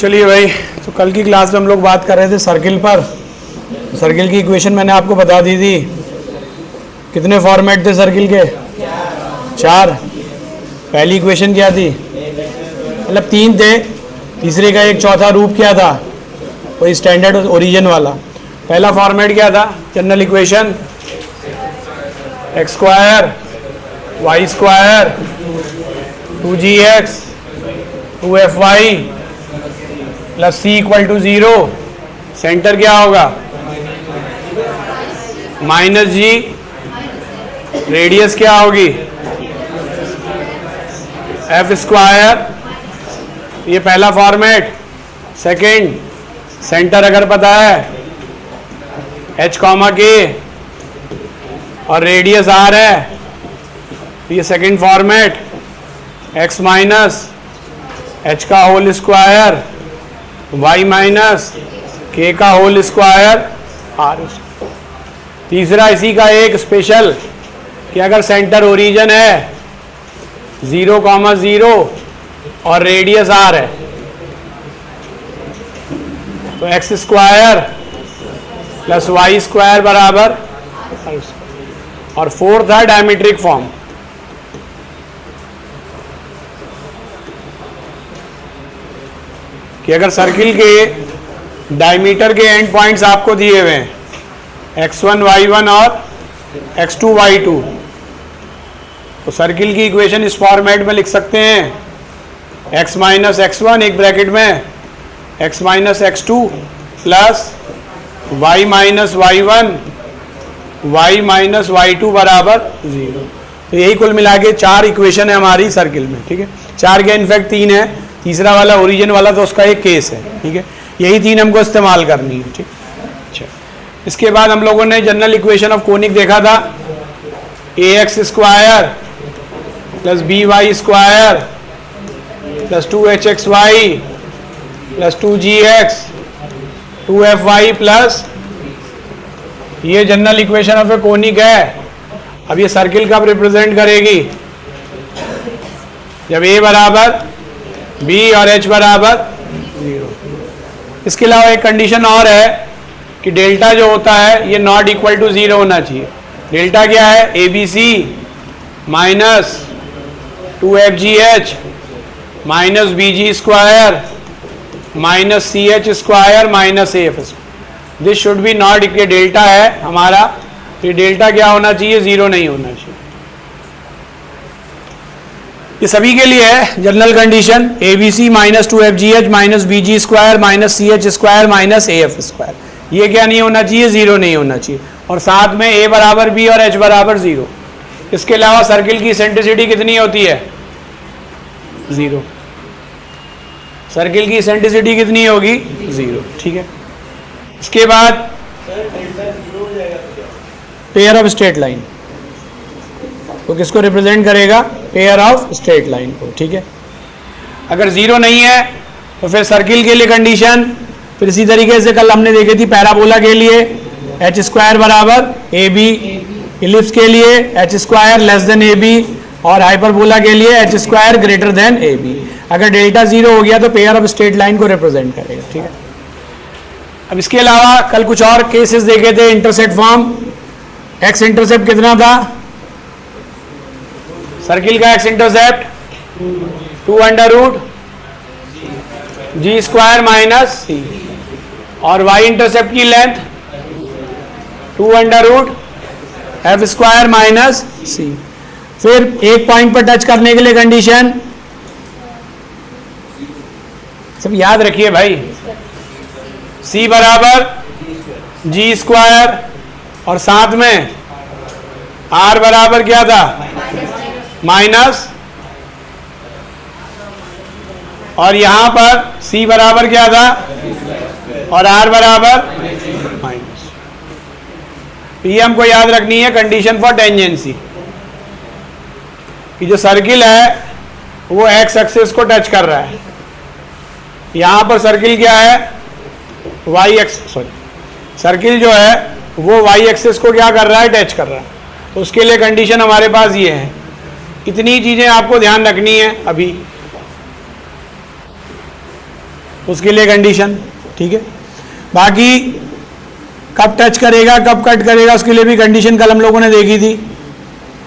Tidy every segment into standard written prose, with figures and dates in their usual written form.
चलिए भाई, तो कल की क्लास में हम लोग बात कर रहे थे सर्किल पर। सर्किल की इक्वेशन मैंने आपको बता दी थी। कितने फॉर्मेट थे सर्किल के? 4। पहली इक्वेशन क्या थी? मतलब 3 थे, तीसरे का एक चौथा रूप क्या था? वही स्टैंडर्ड ओरिजिन वाला। पहला फॉर्मेट क्या था? General equation X square Y square 2gx 2fy plus C equal to 0। Centre क्या होगा? Minus G. रेडियस क्या होगी? F square. ये पहला फॉर्मेट। सेकंड, सेंटर अगर पता है h कॉमा के और रेडियस r है, ये second format. x minus h का whole square y minus k का होल स्क्वायर r। तीसरा इसी का एक स्पेशल कि अगर सेंटर ओरिजिन है 0,0 और रेडियस r है तो X square plus Y square बराबर। और फोर्थ है डायमीट्रिक फॉर्म कि अगर सर्किल के डायमीटर के एंड पॉइंट्स आपको दिए हुए हैं x1 y1 और x2 y2, तो सर्किल की इक्वेशन इस फॉर्मेट में लिख सकते हैं x माइनस x1 एक ब्रैकेट में x minus x2 plus y minus y1 y minus y2 बराबर 0। तो यही कुल मिला के 4 इक्वेशन है हमारी सर्किल में। ठीक है, 4 के इनफैक्ट 3 है, तीसरा वाला ओरिजिन वाला तो उसका एक केस है। ठीक है, यही 3 हमको इस्तेमाल करनी है। ठीक, अच्छा। इसके बाद हम लोगों ने जनरल इक्वेशन ऑफ कोनिक देखा था ax square plus by square plus 2hxy plus 2gx 2fy plus, ये general equation of a conic है। अब ये सर्किल कब रिप्रेजेंट करेगी? जब a बराबर b और h बराबर 0। इसके अलावा एक कंडीशन और है कि डेल्टा जो होता है ये नॉट इक्वल टू 0 होना चाहिए। डेल्टा क्या है? abc minus 2fgh minus bg square minus ch square minus af square. This should be not, ये डेल्टा है हमारा, ये डेल्टा क्या होना चाहिए? 0 नहीं होना चाहिए। ये सभी के लिए है general condition abc minus 2fgh minus bg square minus ch square minus af square. ये क्या नहीं होना चाहिए? 0 नहीं होना चाहिए। और साथ में a बराबर b और h बराबर 0। इसके अलावा सर्किल की इसेंट्रिसिटी कितनी होती है? 0। सर्किल की इसेंट्रिसिटी कितनी होगी? 0। ठीक है, इसके बाद पेयर ऑफ स्ट्रेट लाइन, तो किसको रिप्रेजेंट करेगा? पेयर ऑफ स्ट्रेट लाइन को। ठीक है, अगर 0 नहीं है तो फिर सर्किल के लिए कंडीशन फिर इसी तरीके से कल हमने देखी थी पैराबोला के लिए एच स्क्वायर बराबर ए बी, इलिप्स के लिए H square less than A B और हाइपरबोला के लिए H square greater than A B. अगर डेल्टा 0 हो गया तो पेयर ऑफ स्ट्रेट लाइन को रिप्रेजेंट करेगा। ठीक है, अब इसके अलावा कल कुछ और केसेस देखे थे। इंटरसेप्ट फॉर्म, एक्स इंटरसेप्ट कितना था सर्किल का? X intercept 2 under root G square minus C, और वाई इंटरसेप्ट की length 2 under root F square minus C. फिर एक पॉइंट पर टच करने के लिए कंडीशन सब याद रखिए भाई, c बराबर जी स्क्वायर और साथ में r बराबर क्या था? माइनस, और यहां पर c बराबर क्या था? और r बराबर माइनस। ये हमको याद रखनी है कंडीशन फॉर टेंजेंसी कि जो सर्किल है वो x एक्सिस को टच कर रहा है। यहां पर सर्किल क्या है? सर्किल जो है वो y एक्सिस को क्या कर रहा है? टच कर रहा है। तो उसके लिए कंडीशन हमारे पास ये है। इतनी चीजें आपको ध्यान रखनी है अभी। उसके लिए कंडीशन, ठीक है। बाकी कब टच करेगा कब कट करेगा उसके लिए भी कंडीशन कल हम लोगों ने देखी थी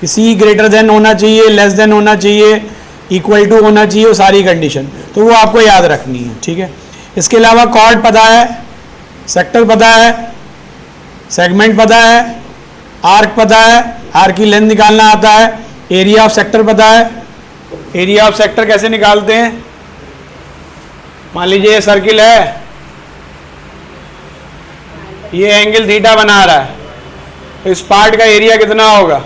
कि सी ग्रेटर देन होना चाहिए, लेस देन होना चाहिए, इक्वल टू होना चाहिए, वो सारी कंडीशन तो वो आपको याद रखनी है, ठीक है। इसके अलावा कॉर्ड पता है, सेक्टर पता है, सेगमेंट पता है, आर्क पता है, आर्क की लेंथ निकालना आता है, एरिया ऑफ सेक्टर पता है। एरिया ऑफ सेक्टर कैसे निकालते हैं? मान लीजिए ये सर्किल है, ये एंगल थीटा बना रहा है, तो इस पार्ट का एरिया कितना होगा?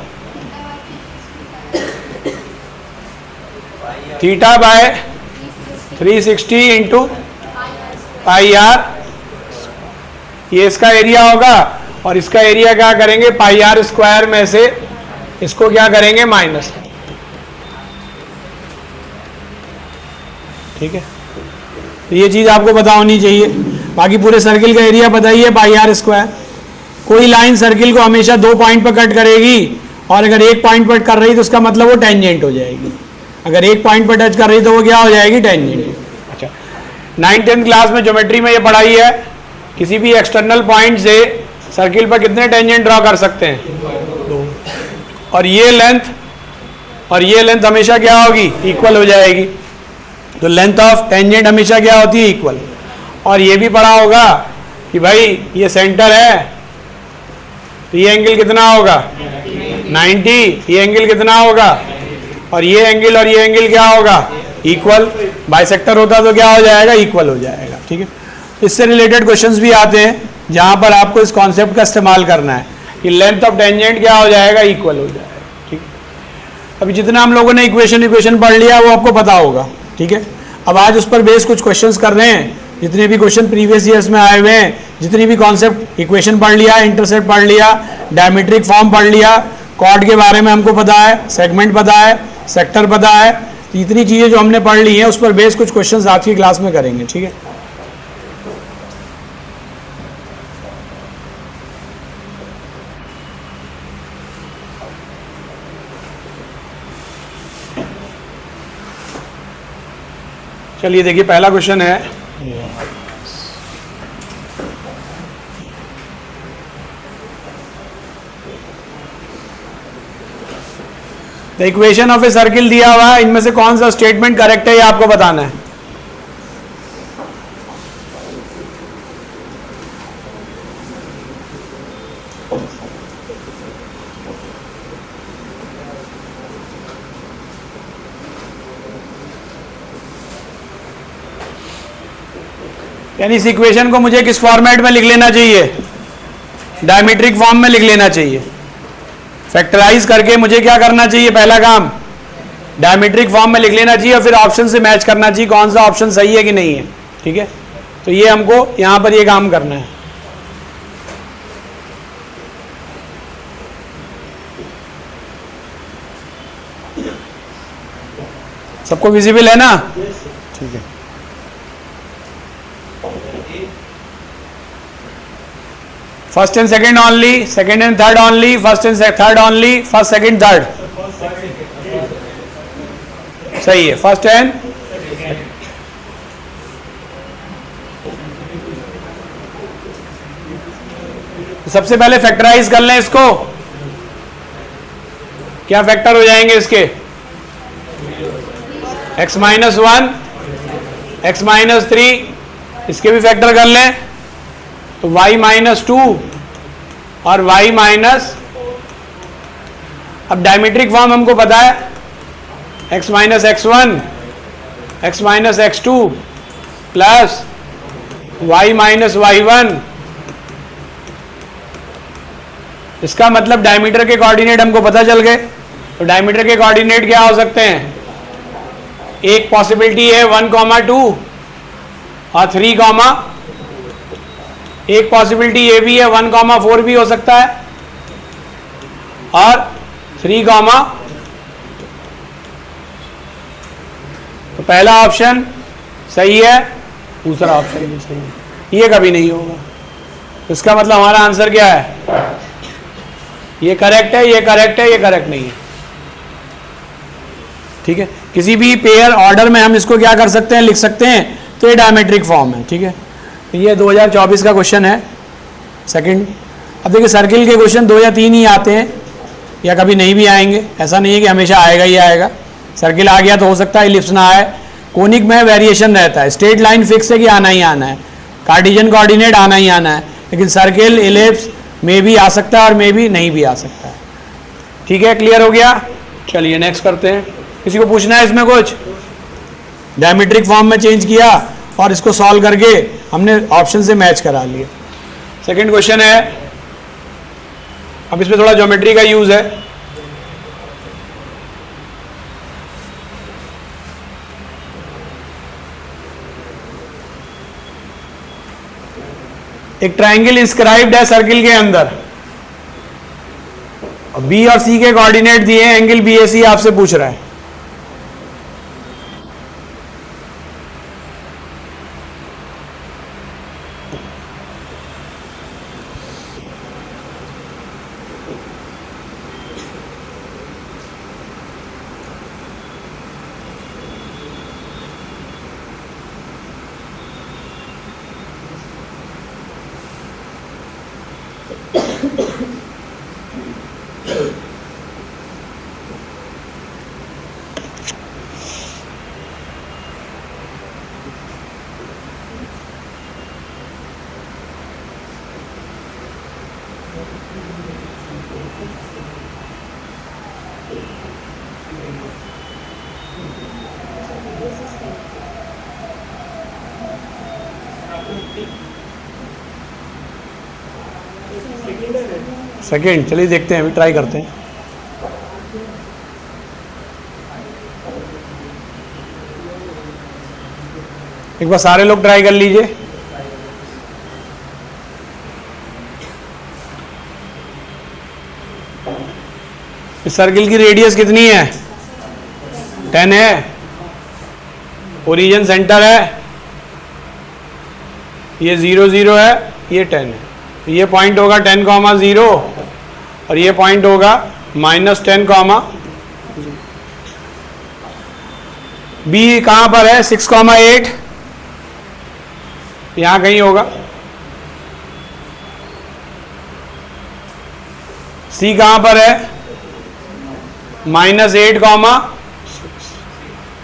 Theta by 360 into pi R, ये इसका एरिया होगा। और इसका एरिया क्या करेंगे? पाई आर स्क्वायर में से इसको क्या करेंगे? माइनस, ठीक है। तो ये चीज़ आपको पता होनी चाहिए। बाकी पूरे सर्किल का एरिया बताइए पाई आर स्क्वायर। कोई लाइन सर्किल को हमेशा 2 पॉइंट पर कट करेगी और अगर 1 पॉइंट पर कर रही तो उसका मतलब वो टेंजेंट हो जाएगी। अगर 1 पॉइंट पर टच कर रही तो वो क्या हो जाएगी? टेंजेंट। अच्छा, 9th-10th क्लास में ज्योमेट्री में ये पढ़ाई है, किसी भी एक्सटर्नल पॉइंट से सर्किल पर कितने टेंजेंट ड्रॉ कर सकते हैं? 2। और ये लेंथ हमेशा क्या होगी? इक्वल हो जाएगी। तो लेंथ ऑफ टेंजेंट हमेशा क्या होती है? इक्वल। और ये भी पढ़ा होगा कि भाई ये सेंटर है तो ये एंगल कितना होगा? 90। ये एंगल कितना होगा? और ये एंगल क्या होगा? इक्वल। बाइसेक्टर होता तो क्या हो जाएगा? इक्वल हो जाएगा, ठीक है। इससे रिलेटेड क्वेश्चंस भी आते हैं जहां पर आपको इस कॉन्सेप्ट का इस्तेमाल करना है कि लेंथ ऑफ टेंजेंट क्या हो जाएगा? इक्वल हो जाएगा, ठीक है। अभी जितना हम लोगों ने इक्वेशन पढ़ लिया वो आपको पता होगा, ठीक है। अब आज उस पर बेस कुछ क्वेश्चंस कर रहे हैं, जितने भी क्वेश्चन प्रीवियस ईयर्स में आए हुए हैं, जितनी भी कॉन्सेप्ट, इक्वेशन पढ़ लिया, इंटरसेप्ट पढ़ लिया, डायमेट्रिक फॉर्म पढ़ लिया, कॉर्ड के बारे में हमको पता है, सेगमेंट पता है, सेक्टर पता है, तो इतनी चीज़ें जो हमने पढ़ ली हैं उस पर बेस कुछ क्वेश्चंस आज की क्लास में करेंगे, ठीक है। चलिए देखिए, पहला क्वेश्चन है, the equation of a circle दिया हुआ है, इनमें से कौन सा स्टेटमेंट करेक्ट है ये आपको बताना है। यानी इस इक्वेशन को मुझे किस फॉर्मेट में लिख लेना चाहिए? डायमेट्रिक फॉर्म में लिख लेना चाहिए। फैक्टराइज करके मुझे क्या करना चाहिए? पहला काम डायमेट्रिक फॉर्म में लिख लेना चाहिए और फिर ऑप्शन से मैच करना चाहिए कौन सा ऑप्शन सही है कि नहीं है, ठीक है। तो ये हमको यहां पर ये काम करना है। सबको विजिबल है ना? ठीक है। First and second only, second and third only, first and third only, first second third. सही है, फर्स्ट एंड। सबसे पहले फैक्टराइज कर लें इसको। क्या फैक्टर हो जाएंगे इसके? x-1, x-3, इसके भी फैक्टर कर लें तो y-2 और y-, अब डायमेट्रिक फॉर्म हमको पता है x-x1, x-x2 प्लस y-y1। इसका मतलब डायमीटर के कोऑर्डिनेट हमको पता चल गए। तो डायमीटर के कोऑर्डिनेट क्या हो सकते हैं? एक पॉसिबिलिटी है 1,2 और 3, एक पॉसिबिलिटी ये भी है 1,4 भी हो सकता है और 3, तो पहला ऑप्शन सही है, दूसरा ऑप्शन भी सही है। ये कभी नहीं होगा। इसका मतलब हमारा आंसर क्या है? ये करेक्ट है, ये करेक्ट है, ये करेक्ट नहीं है, ठीक है। किसी भी पेयर ऑर्डर में हम इसको क्या कर सकते हैं? लिख सकते हैं तो ये डायमेट्रिक फॉर्म है, ठीक है। तो ये 2024 का क्वेश्चन है सेकंड। अब देखिए सर्किल के क्वेश्चन 2 या 3 ही आते हैं या कभी नहीं भी आएंगे, ऐसा नहीं है कि हमेशा आएगा ही आएगा। सर्किल आ गया तो हो सकता है इलिप्स ना आए, कोनिक में वेरिएशन रहता है, स्ट्रेट लाइन फिक्स है कि आना ही आना है, कार्टेशियन कोऑर्डिनेट आना ही आना है, लेकिन सर्किल इलिप्स में भी आ सकता है और में भी नहीं भी आ सकता है, ठीक है। क्लियर हो गया, चलिए नेक्स्ट करते हैं। किसी को पूछना है इसमें कुछ? डायमेट्रिक फॉर्म में चेंज किया और इसको सॉल्व करके हमने ऑप्शन से मैच करा लिया। सेकंड क्वेश्चन है, अब इसमें थोड़ा ज्योमेट्री का यूज है। एक ट्रायंगल इंस्क्राइब्ड है सर्किल के अंदर, बी और सी के कोऑर्डिनेट दिए हैं, एंगल बीएसी आपसे पूछ रहा है। सेकेंड, चलिए देखते हैं, अभी ट्राई करते हैं। एक बार सारे लोग ट्राई कर लीजिए। इस सर्किल की रेडियस कितनी है? 10 है। ओरिजिन सेंटर है, ये 0 0 है, ये 10 है। ये पॉइंट होगा 10,0 और ये पॉइंट होगा -10, बी कहाँ पर है? 6,8, यहाँ कहीं होगा। सी कहाँ पर है? -8,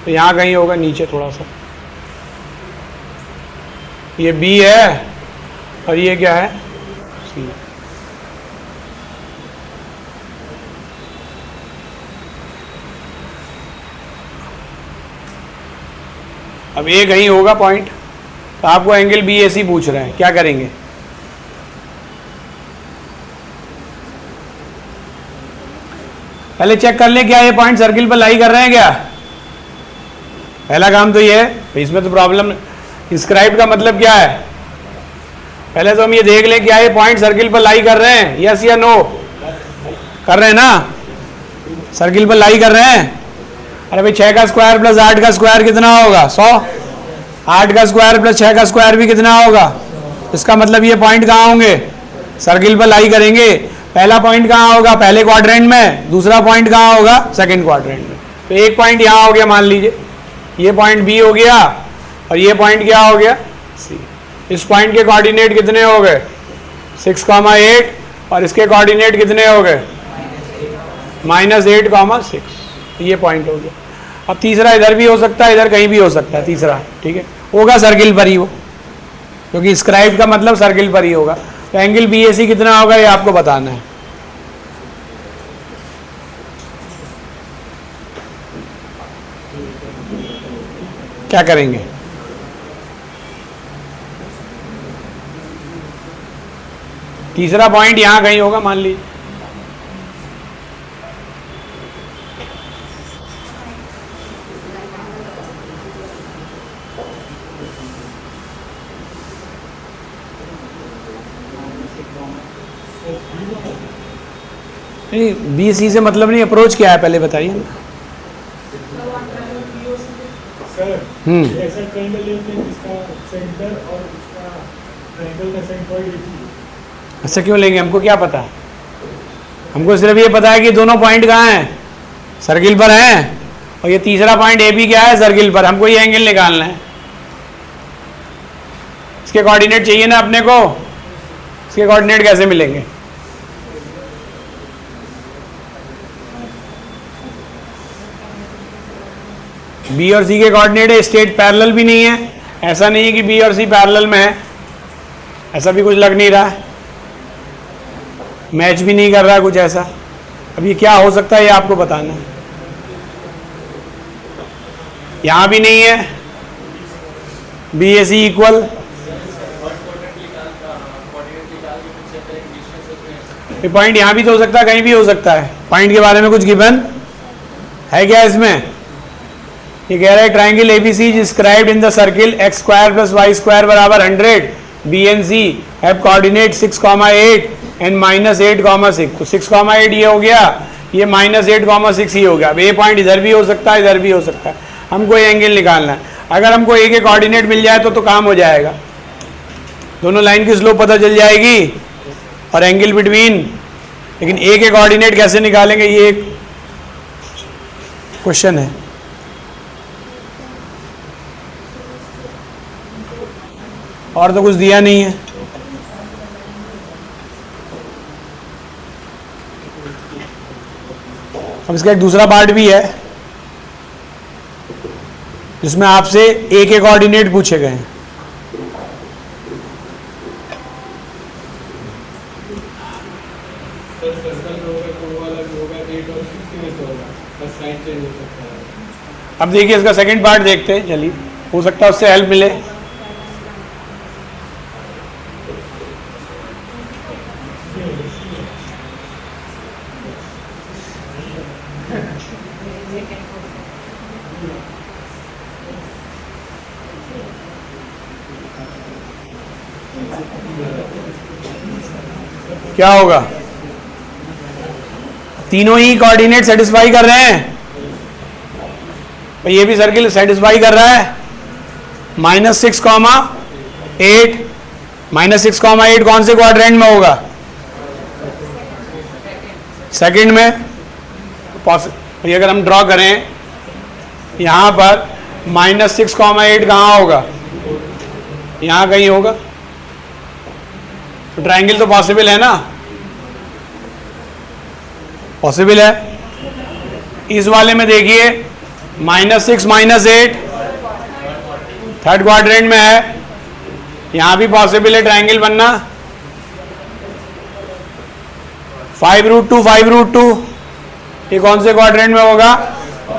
तो यहाँ कहीं होगा नीचे थोड़ा सा। ये बी है और ये क्या है? सी। अब ये कहीं होगा पॉइंट, तो आपको एंगल बीएसी पूछ रहे हैं, क्या करेंगे? पहले चेक कर लें क्या ये पॉइंट सर्किल पर लाई कर रहे हैं क्या। पहला काम तो ये है, इसमें तो प्रॉब्लम, इंस्क्राइब का मतलब क्या है? पहले तो हम ये देख लें क्या ये पॉइंट सर्किल पर लाई कर रहे हैं, यस या नो? कर रहे हैं ना, सर्किल पर लाई कर रहे हैं। अरे भाई 6 का स्क्वायर प्लस 8 का स्क्वायर कितना होगा? 100। 8 का स्क्वायर प्लस 6 का स्क्वायर भी कितना होगा? इसका मतलब ये पॉइंट कहाँ होंगे? सर्किल पर लाई करेंगे। पहला पॉइंट कहाँ होगा? पहले क्वाड्रेंट में। दूसरा पॉइंट कहाँ होगा? सेकंड क्वाड्रेंट में। तो एक पॉइंट यहाँ हो गया, मान लीजिए ये पॉइंट बी हो गया और ये पॉइंट क्या हो गया? सी। इस पॉइंट के कोऑर्डिनेट कितने हो गए? 6,8 और इसके कोऑर्डिनेट कितने हो गए? -8,6। ये पॉइंट हो गया। अब तीसरा इधर भी हो सकता है, इधर कहीं भी हो सकता है तीसरा, ठीक है, होगा सर्किल पर ही वो, क्योंकि स्क्राइब का मतलब सर्किल पर ही होगा। तो एंगल बीएसी कितना होगा ये आपको बताना है। क्या करेंगे? तीसरा पॉइंट यहां कहीं होगा, मान लीजिए। नहीं, बी सी से मतलब नहीं, अप्रोच क्या है पहले बताइए ना। ऐसा ट्रायंगल लेते हैं जिसका सेंटर और उसका ट्रायंगल का सेंटर पॉइंट एक ही है। अच्छा, क्यों लेंगे? हमको क्या पता? हमको सिर्फ ये पता है कि दोनों पॉइंट कहाँ हैं? सर्किल पर हैं। और ये तीसरा पॉइंट ए बी क्या है? सर्किल पर। हमको ये एंगल निकालना है। इसके कोऑर्डिनेट चाहिए ना अपने को, इसके कोऑर्डिनेट कैसे मिलेंगे? बी और सी के कोऑर्डिनेट है, स्टेट पैरेलल भी नहीं है, ऐसा नहीं है कि बी और सी पैरेलल में है, ऐसा भी कुछ लग नहीं रहा है, मैच भी नहीं कर रहा है कुछ ऐसा। अब ये क्या हो सकता है ये आपको बताना है। यहां भी नहीं है बी ए सी इक्वल, पॉइंट यहां भी तो हो सकता है, कहीं भी हो सकता है। पॉइंट के बारे में कुछ गिवन है क्या इसमें? ये कह रहा है triangle ABC described in the circle X square plus Y square बराबर 100, B and C have coordinate 6,8 and -8,6। तो 6,8 ये हो गया, ये -8,6 ही हो गया। अब ए पॉइंट इधर भी हो सकता है, इधर भी हो सकता है, हमको ये एंगल निकालना है। अगर हमको ए के कोऑर्डिनेट मिल जाए तो काम हो जाएगा, दोनों लाइन की स्लोप पता चल जाएगी और एंगल बिटवीन। लेकिन ए के कोऑर्डिनेट कैसे निकालेंगे ये एक क्वेश्चन है। और तो कुछ दिया नहीं है। अब इसका एक दूसरा पार्ट भी है जिसमें आपसे ए के कोऑर्डिनेट पूछे गए हैं। अब देखिए इसका सेकंड पार्ट देखते हैं, चलिए हो सकता है उससे हेल्प मिले। क्या होगा? तीनों ही कोऑर्डिनेट सेटिस्फाई कर रहे हैं, ये भी सर्किल सेटिस्फाई कर रहा है। -6,8 -6,8 कौन से क्वाड्रेंट में होगा? सेकंड में। ये अगर हम ड्रॉ करें यहां पर -6,8 कहां होगा? यहां कहीं होगा। तो ट्रायंगल तो पॉसिबल है ना, पॉसिबल है। इस वाले में देखिए -6 -8 थर्ड क्वाड्रेंट में है, यहां भी पॉसिबल है ट्रायंगल बनना। 5√2 5√2 ये कौन से क्वाड्रेंट में होगा?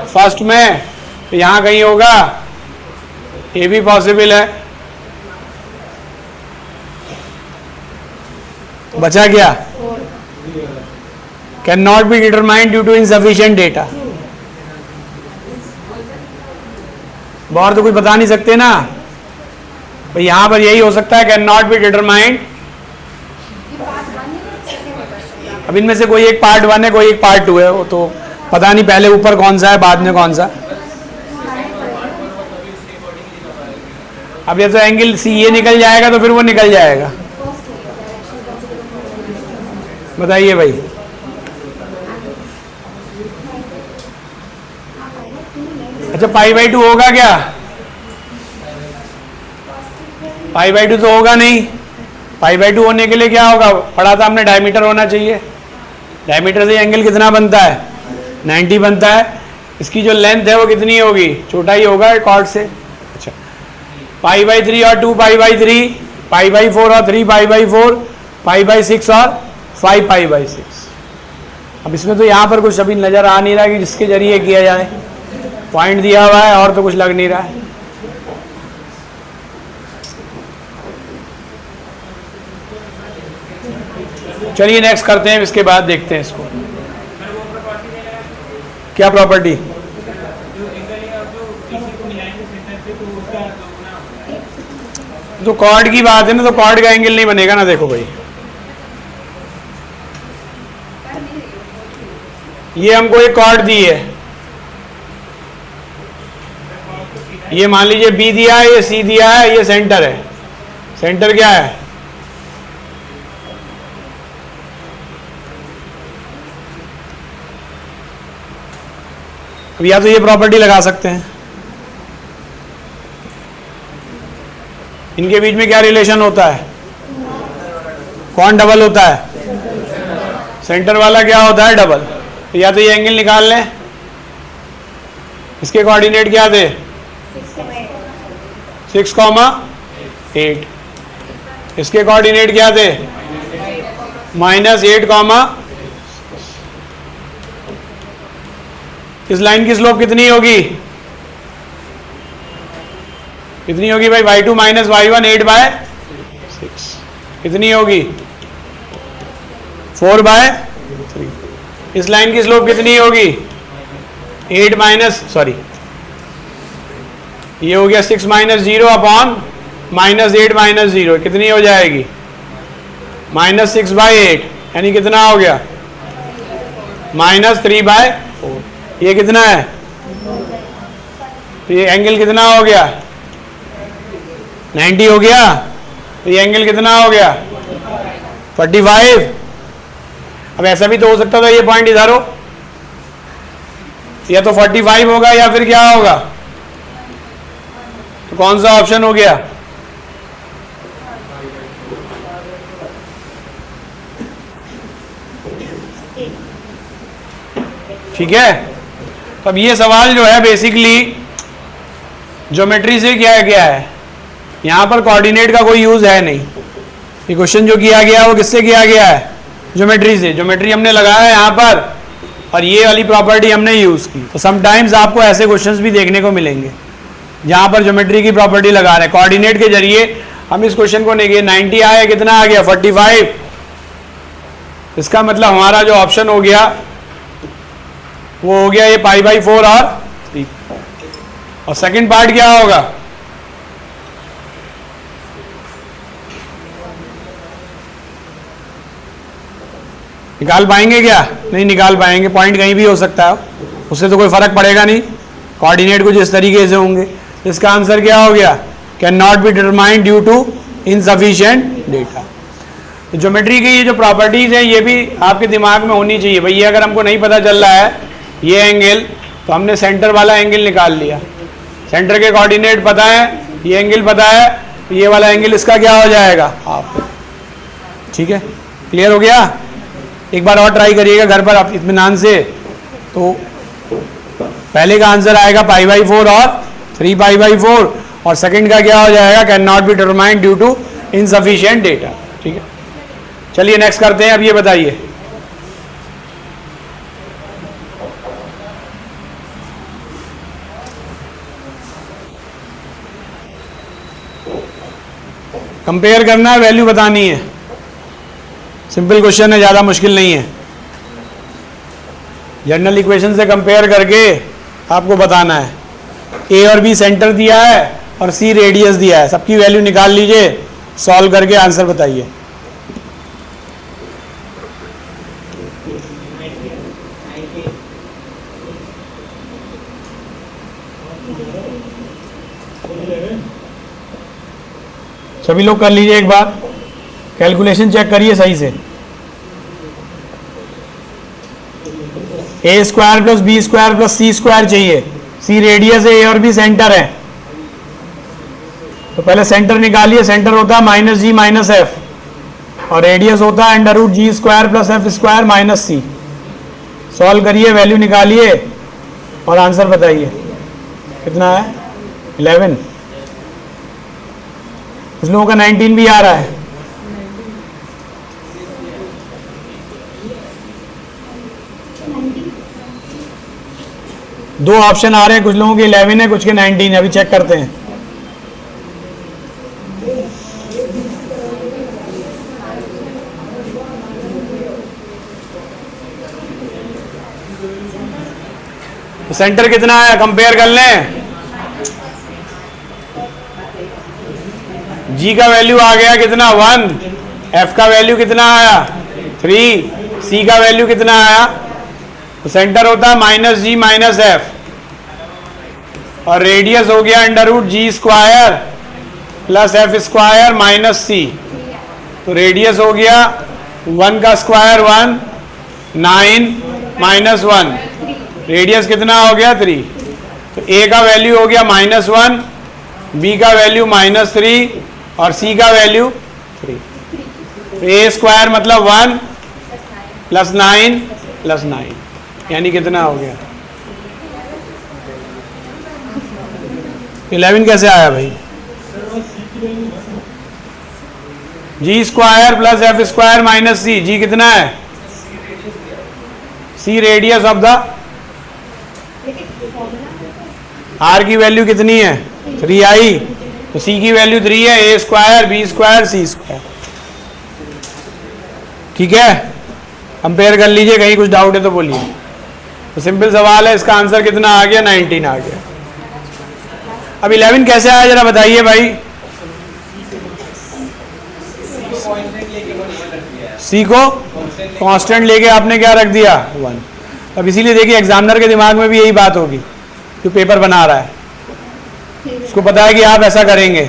फर्स्ट में। तो यहां कहीं होगा, ये भी पॉसिबल है। बचा क्या? Cannot be determined due to insufficient data. और तो कुछ बता नहीं सकते ना, तो यहां पर यही हो सकता है, कैन नॉट बी डिटरमाइंड। अब इनमें से कोई एक पार्ट 1 है, कोई एक पार्ट 2 है, वो तो पता नहीं पहले ऊपर कौन सा है बाद में कौन सा। अब ये तो एंगल सी ये निकल जाएगा तो फिर वो निकल जाएगा। बताइए भाई। अच्छा π/2 होगा क्या? π/2 तो होगा नहीं। π/2 होने के लिए क्या होगा? पढ़ा था हमने, डायमीटर होना चाहिए। डायमीटर से एंगल कितना बनता है? 90 बनता है। इसकी जो लेंथ है वो कितनी होगी? छोटा ही होगा कॉर्ड से। अच्छा π/3 और 2π/3, π/4 और 3π/4, π/6 और 5π/6। अब इसमें तो यहाँ पर कुछ अभी नज़र आ नहीं रहा कि जिसके जरिए किया जाए। पॉइंट दिया हुआ है और तो कुछ लग नहीं रहा है। चलिए नेक्स्ट करते हैं, इसके बाद देखते हैं इसको। क्या प्रॉपर्टी? तो कॉर्ड की बात है ना, तो कॉर्ड का एंगल नहीं बनेगा ना। देखो भाई, ये हमको एक कॉर्ड दी है, ये मान लीजिए बी दिया है, ये सी दिया है, ये सेंटर है। सेंटर क्या है? अब या तो ये प्रॉपर्टी लगा सकते हैं, इनके बीच में क्या रिलेशन होता है? कौन डबल होता है? सेंटर वाला क्या होता है? डबल। तो या तो ये एंगल निकाल लें, इसके कोऑर्डिनेट क्या थे? 6,8। इसके कोऑर्डिनेट क्या थे? -8, इस लाइन की स्लोप कितनी होगी? कितनी होगी भाई? y2 माइनस y1 8/6 कितनी होगी? 4/3। इस लाइन की स्लोप कितनी होगी? 8 माइनस ये हो गया 6 - 0 अपॉन -8 - 0 कितनी हो जाएगी? -6/8 यानी कितना हो गया? -3/4। ये कितना है? तो ये एंगल कितना हो गया? 90 हो गया। तो ये एंगल कितना हो गया? 45। अब ऐसा भी तो हो सकता था ये पॉइंट इधर हो, या तो 45 होगा या फिर क्या होगा? तो कौन सा ऑप्शन हो गया? ठीक है। तो अब ये सवाल जो है बेसिकली ज्योमेट्री से किया गया है, यहां पर कोऑर्डिनेट का कोई यूज है नहीं। ये क्वेश्चन जो किया गया है वो किससे किया गया है? ज्योमेट्री से। ज्योमेट्री हमने लगाया है यहां पर और ये वाली प्रॉपर्टी हमने यूज की। तो समटाइम्स आपको ऐसे क्वेश्चंस भी देखने को मिलेंगे जहां पर ज्योमेट्री की प्रॉपर्टी लगा रहे हैं। कोऑर्डिनेट के जरिए हम इस क्वेश्चन को लेंगे। 90 आया, कितना आ गया? 45। इसका मतलब हमारा जो ऑप्शन हो गया वो हो गया ये π/4 और 3। और सेकंड पार्ट क्या होगा? निकाल पाएंगे क्या? नहीं निकाल पाएंगे, पॉइंट कहीं भी हो सकता है, उससे तो कोई फर्क पड़ेगा नहीं। कोऑर्डिनेट कुछ इस तरीके से होंगे। इसका आंसर क्या हो गया? Cannot be determined due to insufficient data. तो ज्योमेट्री की ये जो प्रॉपर्टीज हैं ये भी आपके दिमाग में होनी चाहिए। भाई ये अगर हमको नहीं पता चल रहा है ये एंगल, तो हमने सेंटर वाला एंगल निकाल लिया। सेंटर के कोऑर्डिनेट पता है, ये एंगल पता है, ये वाला एंगल इसका क्या हो जाएगा? हाफ। ठीक है, क्लियर हो गया? एक बार और ट्राई करिएगा घर पर आप इत्मीनान से। तो पहले का आंसर आएगा π/4 और 3π/4 और सेकंड का क्या हो जाएगा? Cannot be determined due to insufficient data. ठीक है, चलिए नेक्स्ट करते हैं। अब ये बताइए, कंपेयर करना है, वैल्यू बतानी है। सिंपल क्वेश्चन है, ज़्यादा मुश्किल नहीं है। जनरल इक्वेशन से कंपेयर करके आपको बताना है। ए और बी सेंटर दिया है और सी रेडियस दिया है, सबकी वैल्यू निकाल लीजिए, सॉल्व करके आंसर बताइए। सभी लोग कर लीजिए एक बार, कैलकुलेशन चेक करिए सही से। A square plus B square plus C square चाहिए। सी रेडियस है, ए और बी सेंटर है। तो पहले सेंटर निकालिए। सेंटर होता है -g - f और रेडियस होता है √g² प्लस f² माइनस सी। सॉल्व करिए, वैल्यू निकालिए और आंसर बताइए कितना है? 11। कुछ लोगों का 19 भी आ रहा है। दो ऑप्शन आ रहे हैं, कुछ लोगों के 11 है, कुछ के 19 है। अभी चेक करते हैं। तो सेंटर कितना है कंपेयर कर लें। जी का वैल्यू आ गया कितना? 1। एफ का वैल्यू कितना आया? 3। सी का वैल्यू कितना आया? तो सेंटर होता है -g - f और रेडियस हो गया √g² प्लस f² माइनस सी। तो रेडियस हो गया 1 का स्क्वायर 1, 9 - 1, रेडियस कितना हो गया? 3। तो ए का वैल्यू हो गया -1, बी का वैल्यू -3, और सी का वैल्यू 3। तो ए स्क्वायर मतलब 1 प्लस 9 प्लस 9, यानी कितना हो गया 11 कैसे आया भाई? G square plus F square minus C, G कितना है? C radius of the, R की वैल्यू कितनी है 3 आई, तो सी की वैल्यू 3 है, ए स्क्वायर बी स्क्वायर सी स्क्वायर। ठीक है, कंपेयर कर लीजिए, कहीं कुछ डाउट है तो बोलिए। तो सिंपल सवाल है, इसका आंसर कितना आ गया 19 आ गया। अब 11 कैसे आया जरा बताइए भाई? सी को कांस्टेंट लेके आपने क्या रख दिया 1। अब इसीलिए देखिए एग्जामिनर के दिमाग में भी यही बात होगी जो पेपर बना रहा है, उसको पता है कि आप ऐसा करेंगे,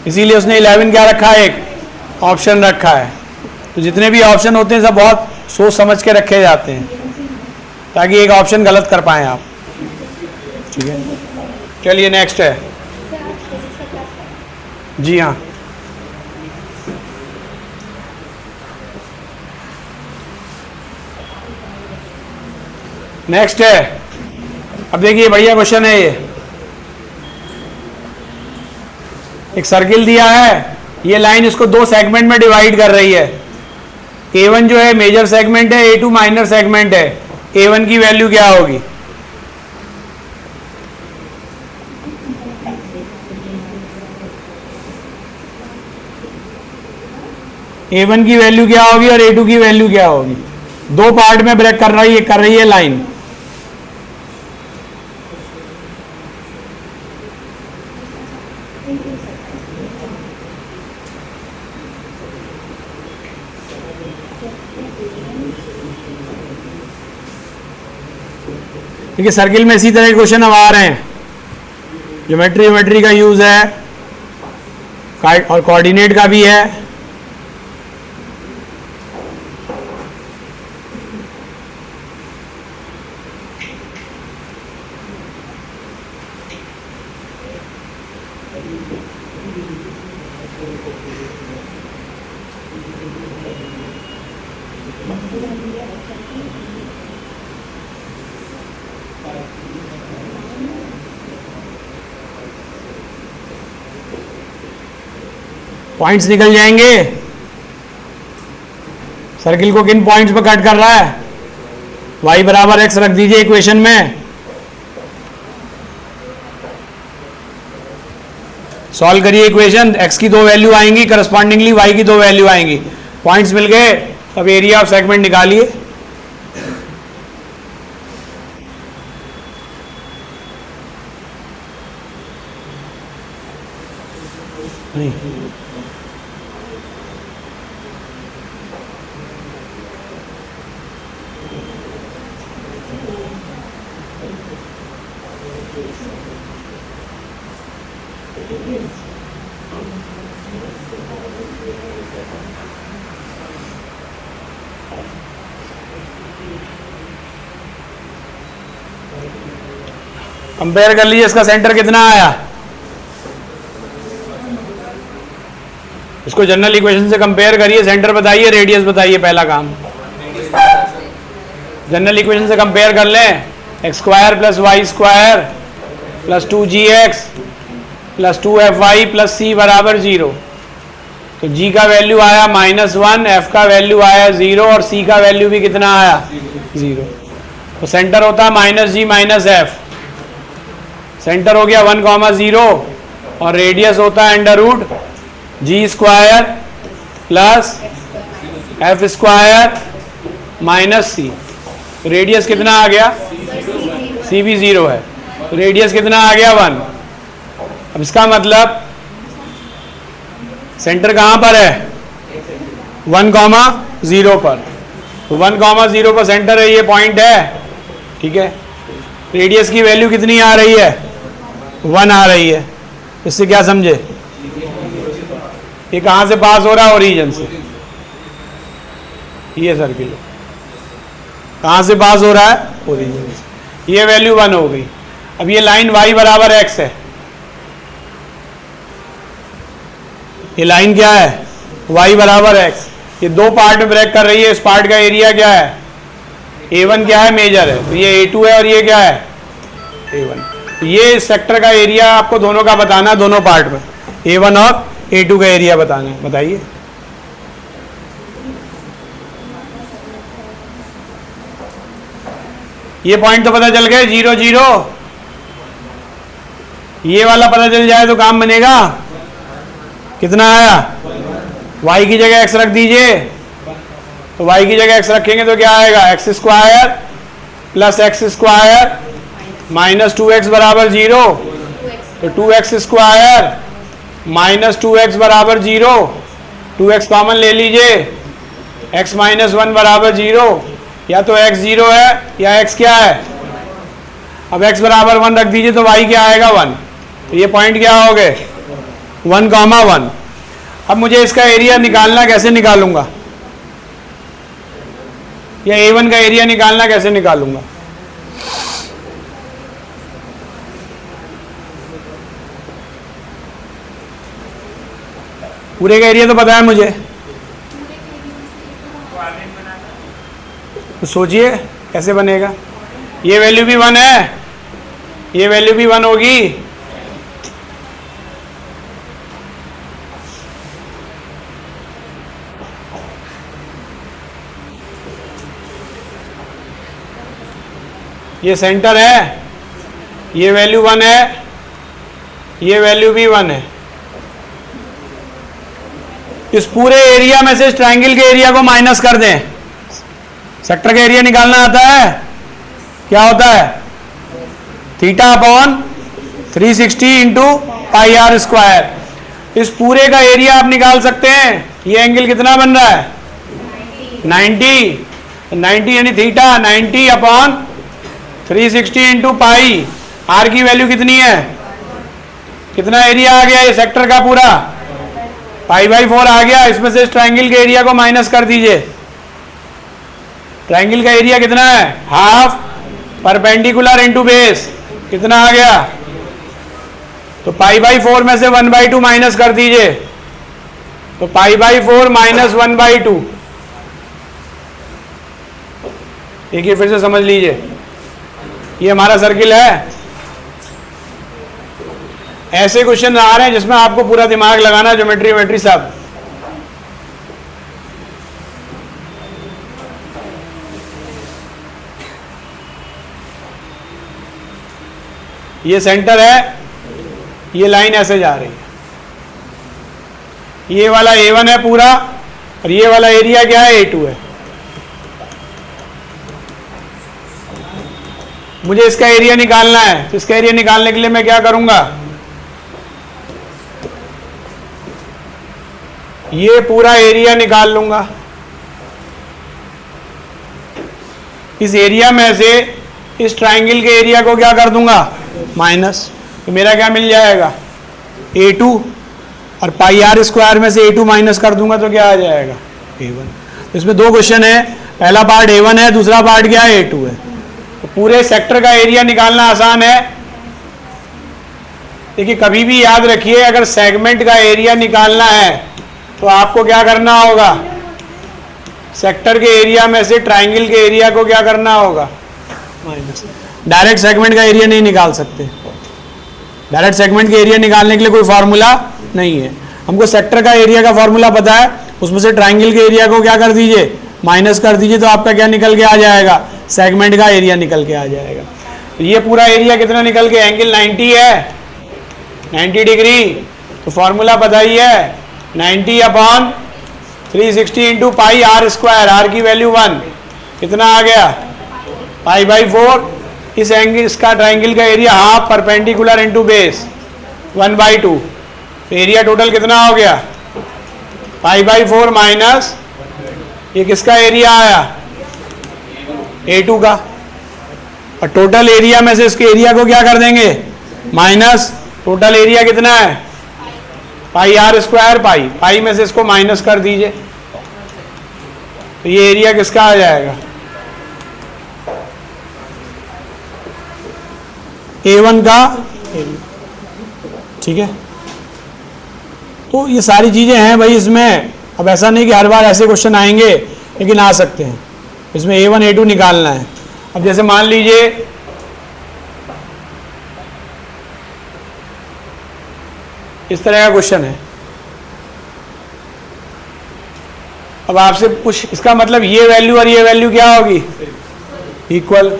इसीलिए उसने 11 क्या रखा है, एक ऑप्शन रखा है। तो जितने भी ऑप्शन होते हैं सब बहुत सोच समझ के रखे जाते हैं ताकि एक ऑप्शन गलत कर पाएं आप। ठीक है, चलिए नेक्स्ट है। जी हाँ, नेक्स्ट है। अब देखिए बढ़िया क्वेश्चन है ये। एक सर्किल दिया है, ये लाइन इसको 2 सेगमेंट में डिवाइड कर रही है। A1 जो है मेजर सेगमेंट है, A2 माइनर सेगमेंट है। A1 की वैल्यू क्या होगी? A1 की वैल्यू क्या होगी और A2 की वैल्यू क्या होगी? 2 पार्ट में ब्रेक कर रही है लाइन। देखिए सर्किल में इसी तरह के क्वेश्चन अब आ रहे हैं। ज्योमेट्री का यूज है और कोऑर्डिनेट का भी है। पॉइंट्स निकल जाएंगे। सर्किल को किन पॉइंट्स पर कट कर रहा है? y बराबर x रख दीजिए इक्वेशन में, सॉल्व करिए इक्वेशन। x की 2 वैल्यू आएंगी, करस्पॉन्डिंगली y की 2 वैल्यू आएंगी। पॉइंट्स मिल गए, अब एरिया ऑफ सेगमेंट निकालिए। नहीं, कंपेयर कर लीजिए, इसका सेंटर कितना आया? इसको जनरल इक्वेशन से कंपेयर करिए, सेंटर बताइए, रेडियस बताइए। पहला काम जनरल इक्वेशन से कंपेयर कर लें। X square plus Y square plus 2gx plus 2fy plus c बराबर 0। तो g का वैल्यू आया -1, f का वैल्यू आया 0 और c का वैल्यू भी कितना आया 0। तो सेंटर होता है -g माइनस f। सेंटर हो गया 1,0 और रेडियस होता है under root g square plus f square minus c। Radius कितना आ गया? c भी 0 है, तो रेडियस कितना आ गया 1। अब इसका मतलब सेंटर कहाँ पर है? 1,0 पर। तो 1,0 पर सेंटर है, ये पॉइंट है। ठीक है, रेडियस की वैल्यू कितनी आ रही है? 1 आ रही है। इससे क्या समझे? ये कहाँ से पास हो रहा है? ओरिजिन से। ये सर्किल कहाँ से पास हो रहा है? ओरिजिन से। ये वैल्यू 1 हो गई। अब ये लाइन y बराबर x है, ये लाइन क्या है, y बराबर x। ये दो पार्ट में ब्रेक कर रही है, इस पार्ट का एरिया क्या है, A1 क्या है, मेजर है, तो ये A2 है और ये क्या है, A1। ये सेक्टर का एरिया आपको दोनों का बताना, दोनों पार्ट में A1 और A2 का एरिया बताना है। बताइए। ये पॉइंट तो पता चल गए, 0 0। ये वाला पता चल जाए तो काम बनेगा। कितना आया, y की जगह x रख दीजिए, तो y की जगह x रखेंगे तो क्या आएगा, x square plus x square minus 2x बराबर 0, तो 2x स्क्वायर माइनस 2x बराबर 0, 2x कॉमन ले लीजिए, x माइनस 1 बराबर 0, या तो x 0 है या x क्या है, अब x बराबर 1 रख दीजिए तो y क्या आएगा 1, तो ये पॉइंट क्या हो गए 1,1। अब मुझे इसका एरिया निकालना, कैसे निकालूंगा, या A1 का एरिया निकालना कैसे निकालूंगा। पूरे का एरिया तो पता है मुझे, तो सोचिए कैसे बनेगा। ये वैल्यू भी 1 है, ये वैल्यू भी 1 होगी, ये सेंटर है, ये वैल्यू 1 है, ये वैल्यू भी 1 है। इस पूरे एरिया में से इस ट्रायंगल के एरिया को माइनस कर दें, सेक्टर का एरिया निकालना आता है, क्या होता है theta upon 360 into pi R square. इस पूरे का एरिया आप निकाल सकते हैं। ये एंगल कितना बन रहा है 90 यानी theta 90 upon 360 into pi. R की वैल्यू कितनी है, कितना एरिया आ गया ये सेक्टर का पूरा, π/4 आ गया। इसमें से इस ट्रायंगल के एरिया को माइनस कर दीजिए। ट्रायंगल का एरिया कितना है, हाफ परपेंडिकुलर इंटू बेस, कितना आ गया, तो π/4 में से 1/2 माइनस कर दीजिए, तो π/4 माइनस 1/2। एक ही फिर से समझ लीजिए, ये हमारा सर्किल है। ऐसे क्वेश्चन आ रहे हैं जिसमें आपको पूरा दिमाग लगाना, ज्योमेट्री सब। ये सेंटर है, ये लाइन ऐसे जा रही है, ये वाला A1 है पूरा, और ये वाला एरिया क्या है A2 है। मुझे इसका एरिया निकालना है, तो इसका एरिया निकालने के लिए मैं क्या करूंगा, ये पूरा एरिया निकाल लूंगा। इस एरिया में से इस ट्रायंगल के एरिया को क्या कर दूंगा माइनस, तो मेरा क्या मिल जाएगा A2, और पाई आर स्क्वायर में से A2 माइनस कर दूंगा तो क्या आ जाएगा A1। तो इसमें दो क्वेश्चन है, पहला पार्ट A1 है, दूसरा पार्ट क्या है A2 है। तो पूरे सेक्टर का एरिया निकालना आसान है। देखिए कभी भी याद रखिए, अगर सेगमेंट का एरिया निकालना है तो आपको क्या करना होगा, सेक्टर के एरिया में से ट्रायंगल के एरिया को क्या करना होगा माइनस। डायरेक्ट सेगमेंट का एरिया नहीं निकाल सकते, डायरेक्ट सेगमेंट के एरिया निकालने के लिए कोई फार्मूला नहीं है। हमको सेक्टर का एरिया का फार्मूला पता है, उसमें से ट्रायंगल के एरिया को क्या कर दीजिए माइनस कर दीजिए, तो आपका क्या निकल के आ जाएगा, सेगमेंट का एरिया निकल के आ जाएगा। तो ये पूरा एरिया कितना निकल के, एंगल 90 है, 90 डिग्री। तो फॉर्मूला पता ही है, 90 upon 360 into pi R square, R की वैल्यू 1, कितना आ गया π/4। इस एंगल, इसका ट्रायंगल का area half perpendicular into base 1/2, तो एरिया टोटल कितना हो गया π/4 माइनस, ये किसका एरिया आया A2 का, और टोटल एरिया में से इसके एरिया को क्या कर देंगे माइनस। टोटल एरिया कितना है पाई आर स्क्वायर, पाई में से इसको माइनस कर दीजिए, तो ये एरिया किसका आ जाएगा A1 का। ठीक है, तो ये सारी चीज़ें हैं भाई इसमें। अब ऐसा नहीं कि हर बार ऐसे क्वेश्चन आएंगे, लेकिन आ सकते हैं। इसमें A1 A2 निकालना है। अब जैसे मान लीजिए इस तरह का क्वेश्चन है। अब आपसे पूछ, इसका मतलब ये वैल्यू और ये वैल्यू क्या होगी? इक्वल।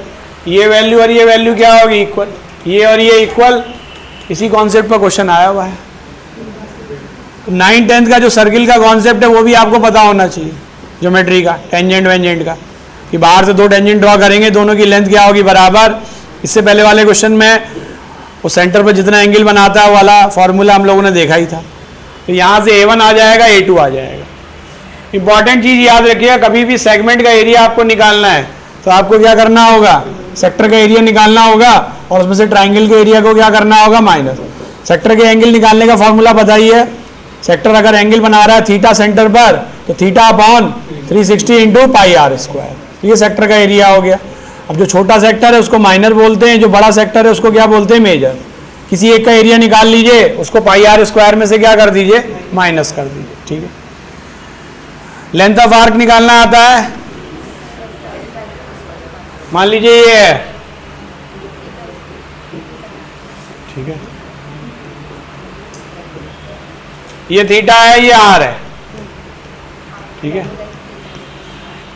ये वैल्यू और ये वैल्यू क्या होगी? इक्वल। ये और ये इक्वल। इसी कॉन्सेप्ट पर क्वेश्चन आया हुआ है। 9th 10th का जो सर्किल का कॉन्सेप्ट है वो भी आपको पता होना चाहिए, ज्योमेट्री का, टेंजेंट वेंजेंट का, कि बाहर से दो टेंजेंट ड्रॉ करेंगे, दोनों की लेंथ क्या होगी? बराबर। इससे पहले वाले क्वेश्चन में वो सेंटर पर जितना एंगल बनाता है वाला फॉर्मूला हम लोगों ने देखा ही था। तो यहाँ से A1 आ जाएगा, A2 आ जाएगा। इंपॉर्टेंट चीज़ याद रखिएगा, कभी भी सेगमेंट का एरिया आपको निकालना है तो आपको क्या करना होगा? सेक्टर का एरिया निकालना होगा, और उसमें से ट्राइंगल के एरिया को क्या करना होगा? माइनस। सेक्टर के एंगल निकालने का फॉर्मूला बताइए। सेक्टर अगर एंगल बना रहा है थीटा सेंटर पर, तो theta upon 360 into pi R square, ये सेक्टर का एरिया हो गया। अब जो छोटा सेक्टर है उसको माइनर बोलते हैं, जो बड़ा सेक्टर है उसको क्या बोलते हैं? मेजर। किसी एक का एरिया निकाल लीजिए, उसको पाई आर स्क्वायर में से क्या कर दीजिए? माइनस कर दीजिए। ठीक है। लेंथ ऑफ आर्क निकालना आता है। मान लीजिए ये है, ठीक है, ये थीटा है, ये आर है, ठीक है।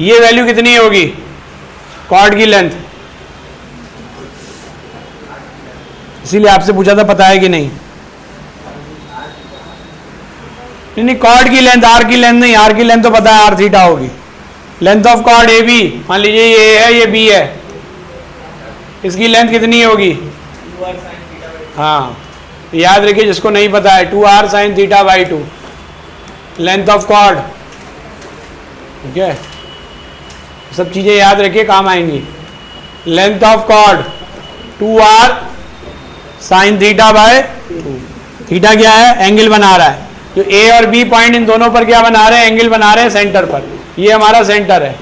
ये वैल्यू कितनी होगी कॉर्ड की लेंथ? इसीलिए आपसे पूछा था पता है कि नहीं। नहीं, कॉर्ड की लेंथ, आर की लेंथ नहीं। आर की लेंथ तो पता है, आर थीटा होगी। Length of chord A B, मान लीजिए ये A है, ये बी है, इसकी लेंथ कितनी होगी? हाँ, याद रखिए, जिसको नहीं पता है, 2r sin theta by 2 length of chord. ठीक है, सब चीजें याद रखिए, काम आएंगी। Length of chord 2r sin theta by 2। Theta क्या है? एंगल बना रहा है। जो ए और बी पॉइंट, इन दोनों पर क्या बना रहे हैं? एंगल बना रहे हैं सेंटर पर। ये हमारा सेंटर है।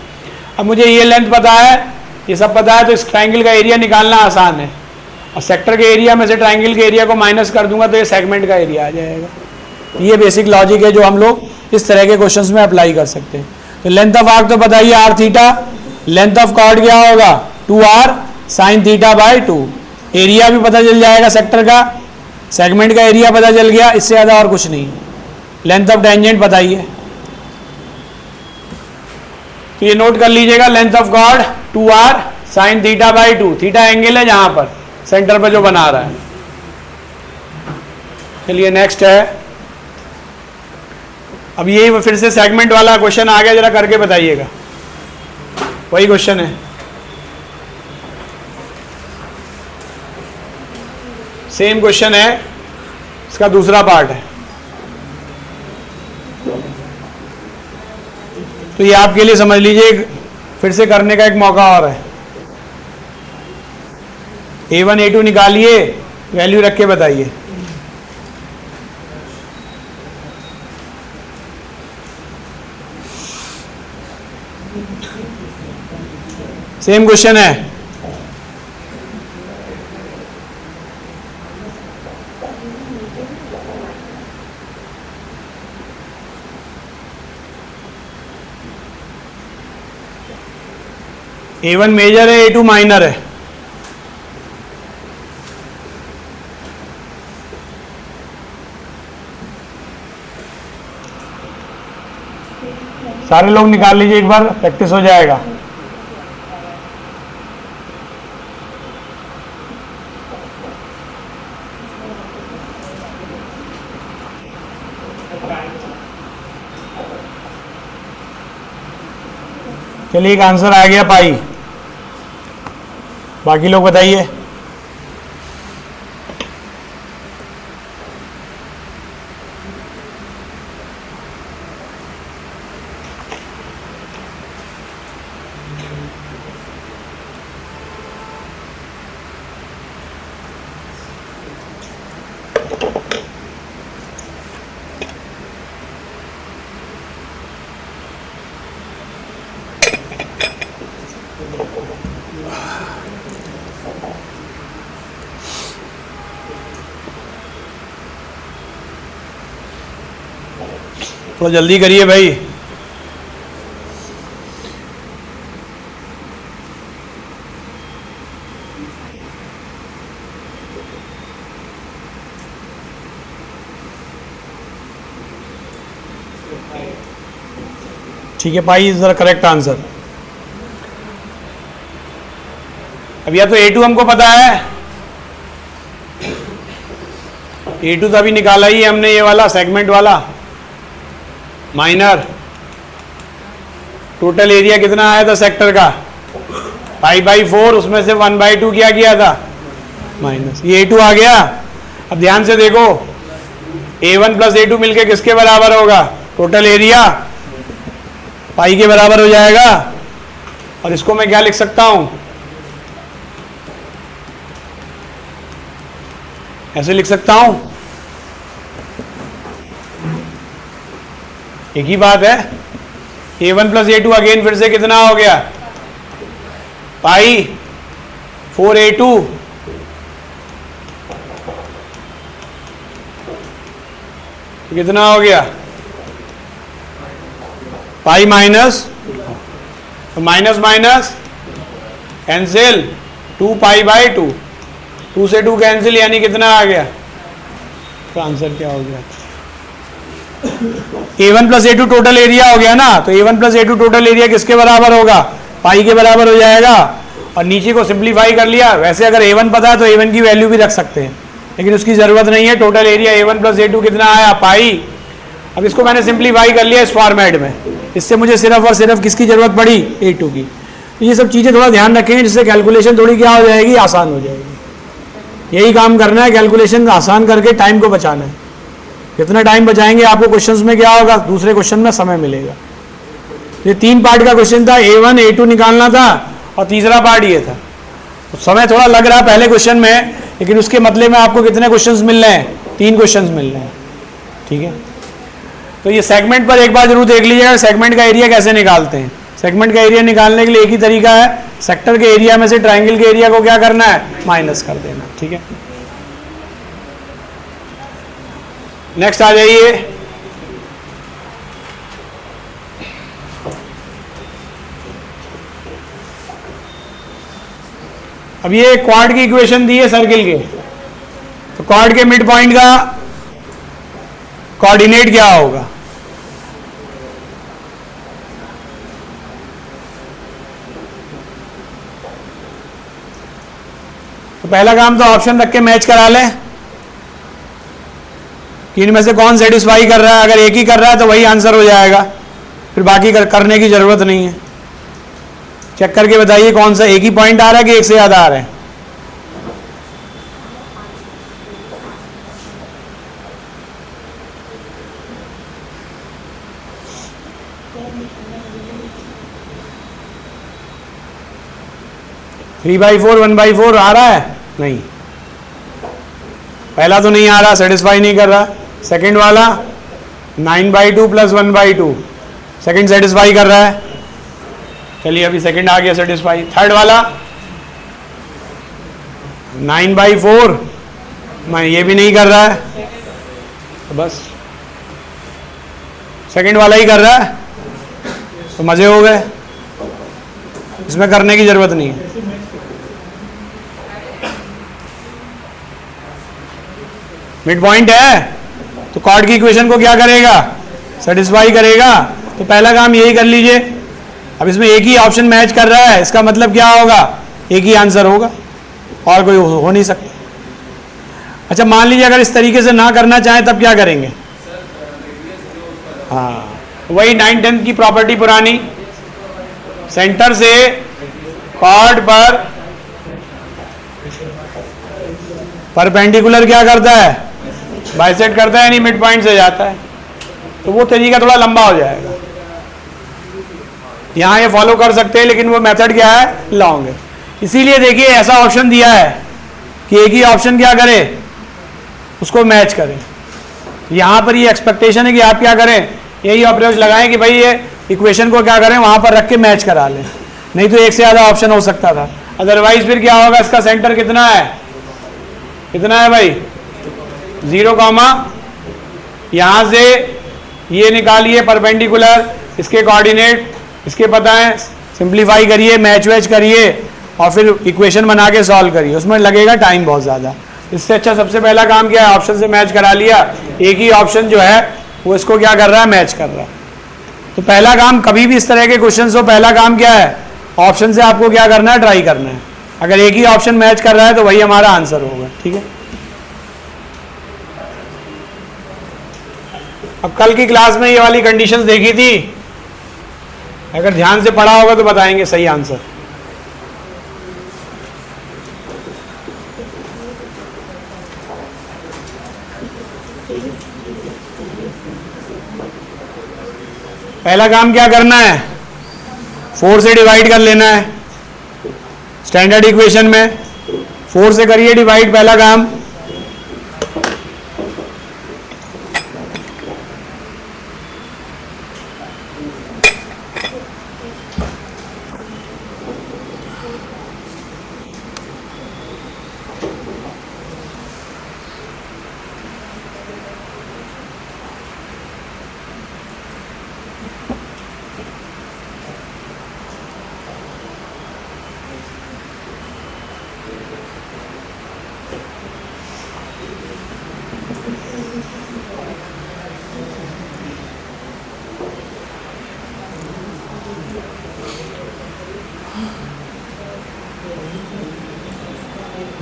अब मुझे ये लेंथ पता है, ये सब पता है, तो इस ट्राइंगल का एरिया निकालना आसान है। और सेक्टर के एरिया में से ट्राइंगल के एरिया को माइनस कर दूंगा तो ये सेगमेंट का एरिया आ जाएगा। ये बेसिक लॉजिक है जो हम लोग इस तरह के क्वेश्चंस में अप्लाई कर सकते हैं। तो लेंथ ऑफ आर्क तो बताइए R theta, length of chord क्या होगा? 2r sin theta by 2। Area भी पता चल जाएगा सेक्टर का, सेगमेंट का एरिया पता चल गया, इससे ज़्यादा और कुछ नहीं। लेंथ ऑफ टेंजेंट बताइए। तो ये नोट कर लीजिएगा, length of chord 2r sin theta by 2। Theta angle है जहां पर सेंटर पर जो बना रहा है। चलिए नेक्स्ट है। अब यही फिर से सेगमेंट वाला क्वेश्चन आ गया, जरा करके बताइएगा। वही क्वेश्चन है, सेम क्वेश्चन है, इसका दूसरा पार्ट है। तो ये आपके लिए समझ लीजिए, फिर से करने का एक मौका और है। A1 A2 निकालिए, वैल्यू रख के बताइए। सेम क्वेश्चन है। A1 मेजर है, A2 माइनर है। सारे लोग निकाल लीजिए, एक बार प्रैक्टिस हो जाएगा। चलिए, एक आंसर आ गया पाई। बाकी लोग बताइए। थोड़ा जल्दी करिए भाई। ठीक है, pi is the correct answer. अब या तो A2 हमको पता है, A2 तो अभी निकाला ही है हमने, ये वाला सेगमेंट वाला माइनर। टोटल एरिया कितना आया था सेक्टर का, π/4, उसमें से 1/2 क्या किया था माइनस, ये A2 आ गया। अब ध्यान से देखो, A1 प्लस A2 मिलके किसके बराबर होगा, टोटल एरिया पाई के बराबर हो जाएगा। और इसको मैं क्या लिख सकता हूं, ऐसे लिख सकता हूं, एक ही बात है। A1 प्लस A2 अगेन फिर से कितना हो गया, π/4A2 कितना हो गया, पाई माइनस, तो माइनस माइनस कैंसिल, 2π/2, 2 से 2 कैंसिल, यानी कितना आ गया, तो आंसर क्या हो गया, A1 plus A2 total area हो गया ना। तो A1 plus A2 total area किसके बराबर होगा, पाई के बराबर हो जाएगा। और नीचे को सिंप्लीफाई कर लिया। वैसे अगर A1 पता है तो A1 की वैल्यू भी रख सकते हैं, लेकिन उसकी जरूरत नहीं है। Total area A1 plus A2 कितना आया, पाई। अब इसको मैंने सिंप्लीफाई कर लिया इस फॉर्मेट में, इससे मुझे सिर्फ और सिर्फ किसकी जरूरत पड़ी, A2 की। तो ये सब चीज़ें थोड़ा ध्यान रखेंगे, जिससे कैलकुलेशन थोड़ी क्या हो जाएगी, आसान हो जाएगी। यही काम करना है, कैलकुलेशन आसान करके टाइम को बचाना है। जितना टाइम बचाएंगे आपको क्वेश्चंस में क्या होगा, दूसरे क्वेश्चन में समय मिलेगा। ये 3 पार्ट का क्वेश्चन था, A1 A2 निकालना था और तीसरा पार्ट ये था। तो समय थोड़ा लग रहा है पहले क्वेश्चन में, लेकिन उसके मतलब में आपको कितने क्वेश्चंस मिल रहे हैं, 3 क्वेश्चंस मिल रहे हैं। ठीक है, तो ये सेगमेंट पर एक बार जरूर देख लीजिएगा, सेगमेंट का एरिया कैसे निकालते हैं। सेगमेंट का एरिया निकालने के लिए एक ही तरीका है, सेक्टर के एरिया में से ट्राइंगल के एरिया को क्या करना है, माइनस कर देना। ठीक है, नेक्स्ट आ जाइए। अब ये क्वाड की इक्वेशन दी है सर्किल के, तो क्वाड के मिड पॉइंट का कोऑर्डिनेट क्या होगा, तो पहला काम तो ऑप्शन रख के मैच करा लें कि इनमें से कौन सेटिस्फाई कर रहा है। अगर एक ही कर रहा है तो वही आंसर हो जाएगा, फिर बाकी करने की जरूरत नहीं है। चेक करके बताइए कौन सा, एक ही पॉइंट आ रहा है कि एक से ज्यादा आ रहे हैं। थ्री बाई फोर 1/4 आ रहा है, नहीं, पहला तो नहीं आ रहा, सेटिस्फाई नहीं कर रहा। सेकंड वाला 9/2 प्लस 1/2, सेकंड सेटिस्फाई कर रहा है, चलिए अभी सेकंड आ गया सेटिस्फाई। थर्ड वाला 9/4, मैं ये भी नहीं कर रहा है, तो बस सेकंड वाला ही कर रहा है, तो मजे हो गए, इसमें करने की जरूरत नहीं है। मिड पॉइंट है तो कॉर्ड की इक्वेशन को क्या करेगा, सेटिस्फाई करेगा। तो पहला काम यही कर लीजिए। अब इसमें एक ही ऑप्शन मैच कर रहा है, इसका मतलब क्या होगा, एक ही आंसर होगा, और कोई हो नहीं सकता। अच्छा, मान लीजिए अगर इस तरीके से ना करना चाहें तब क्या करेंगे, हाँ वही 9/10 की प्रॉपर्टी पुरानी, सेंटर से कॉर्ड पर परपेंडिकुलर क्या करता है, बाइसेक्ट करता है, यानी मिड पॉइंट से जाता है। तो वो तरीका थोड़ा लंबा हो जाएगा, यहाँ ये फॉलो कर सकते हैं, लेकिन वो मेथड क्या है, लॉन्ग है। इसीलिए देखिए ऐसा ऑप्शन दिया है कि एक ही ऑप्शन क्या करे, उसको मैच करें। यहाँ पर ये एक्सपेक्टेशन है कि आप क्या करें, यही अप्रोच लगाएं कि भाई ये इक्वेशन को क्या करें, वहाँ पर रख के मैच करा लें। नहीं तो एक से ज़्यादा ऑप्शन हो सकता था, अदरवाइज फिर क्या होगा, इसका सेंटर कितना है, कितना है भाई, 0, यहाँ से ये निकालिए परपेंडिकुलर, इसके कोऑर्डिनेट इसके पता है, सिंप्लीफाई करिए, मैच वैच करिए और फिर इक्वेशन बना के सॉल्व करिए, उसमें लगेगा टाइम बहुत ज़्यादा। इससे अच्छा सबसे पहला काम क्या है, ऑप्शन से मैच करा लिया, एक ही ऑप्शन जो है वो इसको क्या कर रहा है, मैच कर रहा है। तो पहला काम कभी भी इस तरह के क्वेश्चन हो, पहला काम क्या है, ऑप्शन से आपको क्या करना है, ट्राई करना है। अगर एक ही ऑप्शन मैच कर रहा है तो वही हमारा आंसर होगा। ठीक है, अब कल की क्लास में ये वाली कंडीशंस देखी थी, अगर ध्यान से पढ़ा होगा तो बताएंगे सही आंसर। पहला काम क्या करना है, 4 से डिवाइड कर लेना है। स्टैंडर्ड इक्वेशन में 4 से करिए डिवाइड, पहला काम।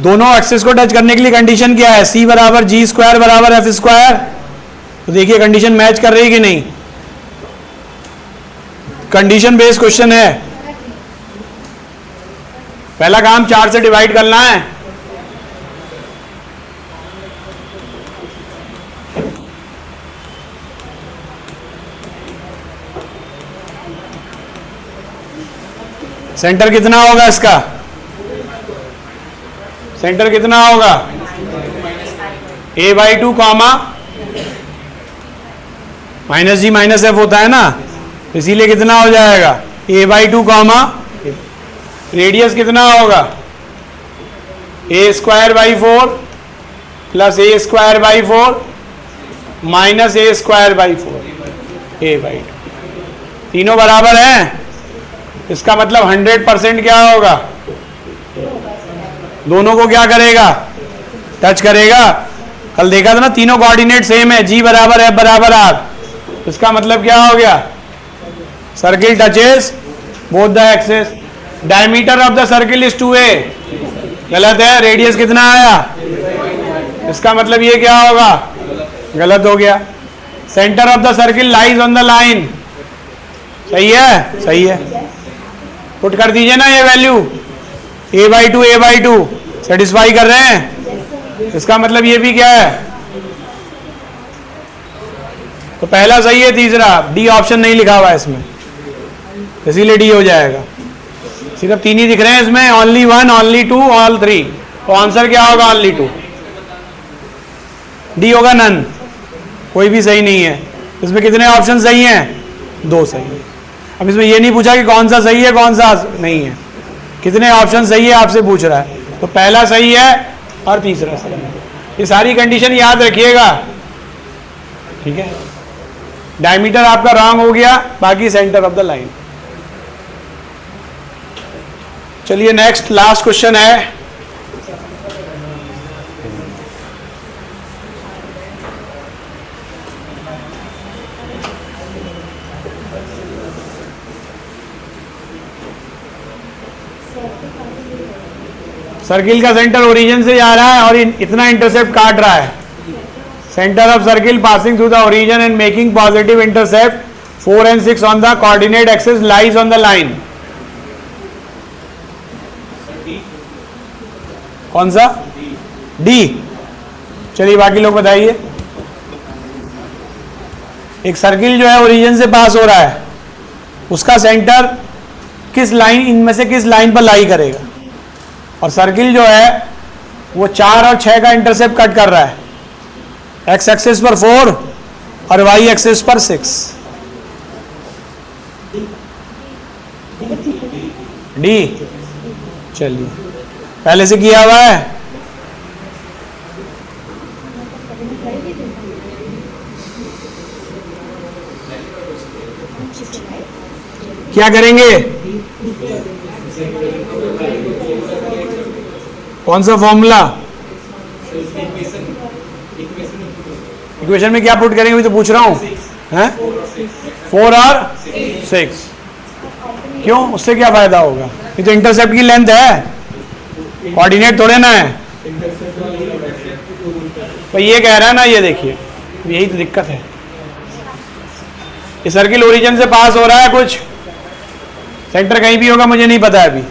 दोनों एक्सिस को टच करने के लिए कंडीशन क्या है, c बराबर जी स्क्वायर बराबर एफ स्क्वायर। तो देखिए कंडीशन मैच कर रही है कि नहीं, कंडीशन बेस्ड क्वेश्चन है। पहला काम 4 से डिवाइड करना है। सेंटर कितना होगा इसका, सेंटर कितना होगा, a/2 कॉमा माइनस जी माइनस एफ होता है ना, इसीलिए कितना हो जाएगा a/2 कॉमा, रेडियस कितना होगा a²/4 plus a²/4 minus a²/4 a/2, तीनों बराबर हैं। इसका मतलब 100% क्या होगा, दोनों को क्या करेगा, टच करेगा। कल देखा था ना, तीनों कोऑर्डिनेट सेम है, g बराबर f बराबर r। इसका मतलब क्या हो गया, circle touches both the axes. Diameter of the circle is 2a, गलत है, रेडियस कितना आया, इसका मतलब ये क्या होगा, गलत हो गया। Centre of the circle lies on the line, सही है, सही है। पुट कर दीजिए ना ये वैल्यू, a/2 सेटिस्फाई कर रहे हैं, इसका मतलब ये भी क्या है, तो पहला सही है, तीसरा डी ऑप्शन नहीं लिखा हुआ है इसमें, इसीलिए डी हो जाएगा। सिर्फ 3 ही दिख रहे हैं इसमें, ओनली 1, ओनली 2, ऑल 3, तो आंसर क्या होगा, ओनली 2। डी होगा नन, कोई भी सही नहीं है। इसमें कितने ऑप्शन सही हैं, 2 सही है। अब इसमें ये नहीं पूछा कि कौन सा सही है कौन सा नहीं है, कितने ऑप्शन सही है आपसे पूछ रहा है, तो पहला सही है और तीसरा सही है। ये सारी कंडीशन याद रखिएगा, ठीक है। डायमीटर आपका रॉन्ग हो गया, बाकी सेंटर ऑफ द लाइन। चलिए नेक्स्ट लास्ट क्वेश्चन है, सर्किल का सेंटर ओरिजिन से जा रहा है और इतना इंटरसेप्ट काट रहा है। Centre of circle passing through the origin and making positive intercept 4 and 6 on the coordinate axis lies on the line. कौन सा, डी। चलिए बाकी लोग बताइए। एक सर्किल जो है ओरिजिन से पास हो रहा है, उसका सेंटर किस लाइन, इनमें से किस लाइन पर लाई करेगा, और सर्किल जो है वो 4 और 6 का इंटरसेप्ट कट कर रहा है, एक्स एक्सिस पर 4 और वाई एक्सिस पर 6। डी, चलिए पहले से किया हुआ है, क्या करेंगे? कौन सा फॉर्मूला? इक्वेशन में क्या पुट करेंगे, मैं तो पूछ रहा हूं, हैं? 4 और 6। क्यों? उससे क्या फायदा होगा? ये तो इंटरसेप्ट की लेंथ है, कोऑर्डिनेट थोड़े ना है। तो ये कह रहा है ना, ये देखिए, यही तो दिक्कत है। ये सर्किल ओरिजिन से पास हो रहा है, कुछ सेंटर कहीं भी होगा, मुझे नहीं पता है अभी।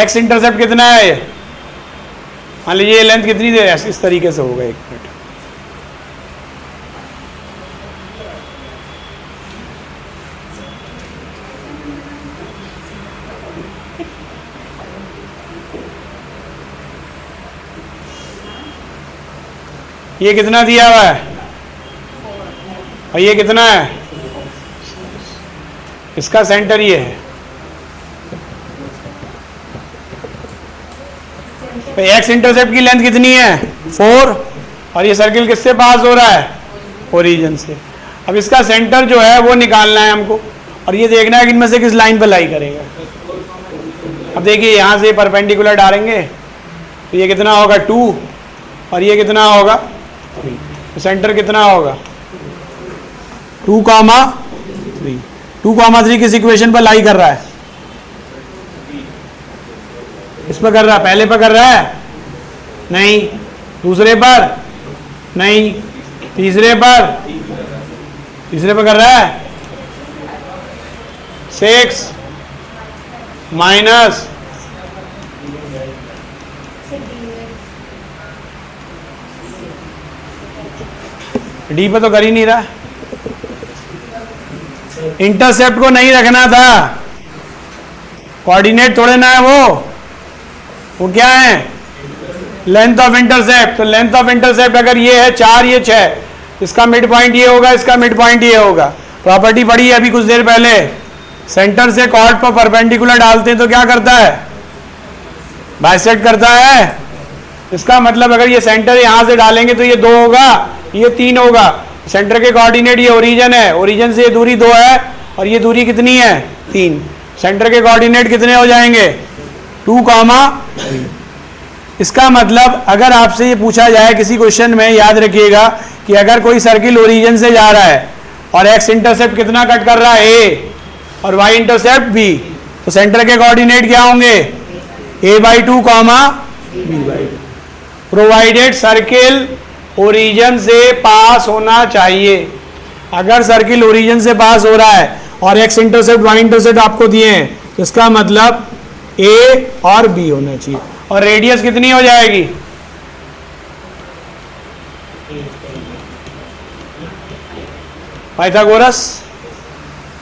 एक्स इंटरसेप्ट कितना है ये? मान लीजिए ये लेंथ कितनी दे, इस तरीके से होगा। 1 मिनट, ये कितना दिया हुआ है और ये कितना है? इसका सेंटर ये है। तो एक्स इंटरसेप्ट की लेंथ कितनी है? 4, और ये सर्किल किससे पास हो रहा है? ओरिजिन से। अब इसका सेंटर जो है वो निकालना है हमको, और ये देखना है कि इनमें से किस लाइन पर लाई करेगा। अब देखिए यहां से परपेंडिकुलर डालेंगे तो ये कितना होगा? 2, और ये कितना होगा? 3। तो सेंटर कितना होगा? 2,3। 2,3 किस इक्वेशन पर लाई कर रहा है? इस पर कर रहा है, पहले पर कर रहा है? नहीं। दूसरे पर? नहीं। तीसरे पर? तीसरे पर कर रहा है? 6 माइनस डी पे तो कर ही नहीं रहा। इंटरसेप्ट को नहीं रखना था, कोऑर्डिनेट थोड़े ना है वो क्या है? Length of intercept. तो लेंथ ऑफ इंटरसेप्ट अगर ये है 4, ये 6, इसका मिड पॉइंट ये होगा, इसका मिड पॉइंट ये होगा। प्रॉपर्टी पढ़ी है अभी कुछ देर पहले, सेंटर से कॉर्ड पर परपेंडिकुलर डालते हैं तो क्या करता है? बाइसेक्ट करता है। इसका मतलब अगर ये सेंटर यहां से डालेंगे तो ये 2 होगा, ये 3 होगा। सेंटर के कोऑर्डिनेट ये ओरिजिन है, ओरिजिन से ये दूरी 2 है, और ये दूरी कितनी है? 3। सेंटर के कोऑर्डिनेट कितने हो जाएंगे? 2,3। इसका मतलब अगर आपसे ये पूछा जाए किसी क्वेश्चन में, याद रखिएगा कि अगर कोई सर्किल ओरिजिन से जा रहा है और एक्स इंटरसेप्ट कितना कट कर रहा है? ए, और वाई इंटरसेप्ट बी, तो सेंटर के कोऑर्डिनेट क्या होंगे? a/2, b/2, provided circle origin से पास होना चाहिए। अगर सर्किल ओरिजिन से पास हो रहा है और एक्स इंटरसेप्ट वाई इंटरसेप्ट आपको दिए हैं, तो इसका मतलब ए और बी होना चाहिए। और रेडियस कितनी हो जाएगी? Pythagoras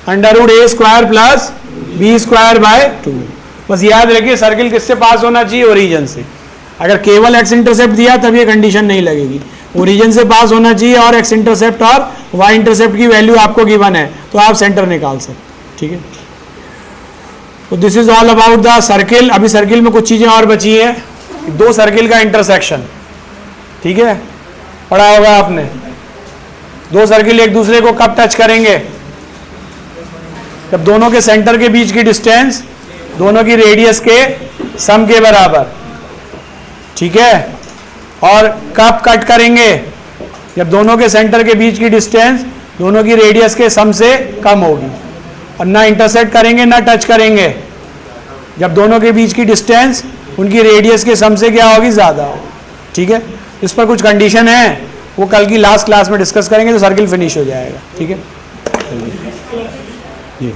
√a² plus b²/2। बस याद रखिए सर्किल किससे पास होना चाहिए? ओरिजिन से। अगर केवल एक्स इंटरसेप्ट दिया तब ये कंडीशन नहीं लगेगी, ओरिजिन से पास होना चाहिए और एक्स इंटरसेप्ट और वाई इंटरसेप्ट की वैल्यू आपको गिवन है, तो आप सेंटर निकाल सकते। ठीक है, तो this is all about the circle. अभी सर्किल में कुछ चीजें और बची हैं। 2 सर्किल का इंटरसेक्शन, ठीक है, पढ़ा होगा आपने। 2 सर्किल एक दूसरे को कब टच करेंगे? जब दोनों के सेंटर के बीच की डिस्टेंस दोनों की रेडियस के सम के बराबर। ठीक है, और कब कट करेंगे? जब दोनों के सेंटर के बीच की डिस्टेंस दोनों की रेडियस के सम से कम होगी। और ना इंटरसेक्ट करेंगे ना टच करेंगे जब दोनों के बीच की डिस्टेंस उनकी रेडियस के सम से क्या होगी? ज़्यादा होगी। ठीक है, इस पर कुछ कंडीशन है, वो कल की लास्ट क्लास में डिस्कस करेंगे तो सर्किल फिनिश हो जाएगा। ठीक है जी।